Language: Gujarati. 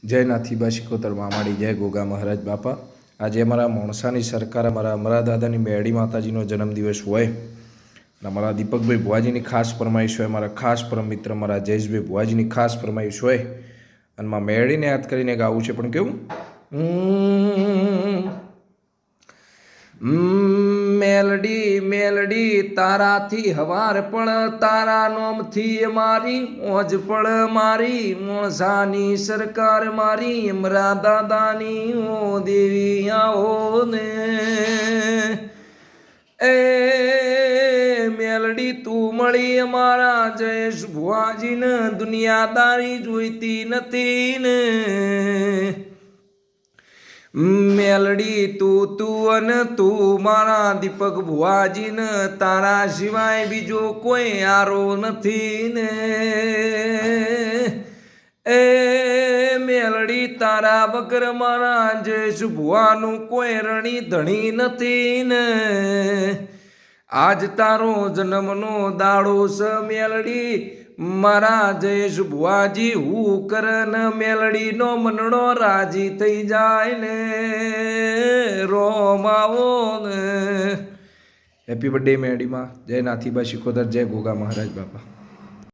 જય નાથીબા શિકોતર મામાડી, જય ગોગા મહારાજ બાપા। આજે અમારા મોણસાની સરકાર અમારા દાદાની મેળી માતાજીનો જન્મદિવસ હોય અને અમારા દીપકભાઈ ભુવાજીની ખાસ ફરમાઈશ હોય, મારા ખાસ પરમ મિત્ર મારા જયેશભાઈ ભુવાજીની ખાસ ફરમાઈશ હોય અને માં મેળીને યાદ કરીને ગાવું છે। પણ કેવું મેલડી મેલડી તારાથી હવાર પણ તારા નોમથી મારી મોજ પણ મારી મોણસાની સરકાર મારી અમરા દાદાની ઓ દેવી આવો ને એ મેલડી તું મળી અમારા જયેશ ભુવાજીને દુનિયાદારી જોઈતી નથી ને મેલડી તું અને તું મારા દીપક ભુવાજીને તારા સિવાય બીજો કોઈ આરો નથી ને એ મેલડી તારા વગર મારા જયેશ ભુવાનું કોઈ રણી ધણી નથી ને આજ તારો જન્મનો દાડો છે મેલડી મારા જયેશ ભુવાજી હું કરન મેલડીનો મનડો રાજી થઈ જાય ને રોમ આવો ને। હેપી બર્થડે મેલડીમાં। જય નાથીબા શિકોતર, જય ગોગા મહારાજ બાપા।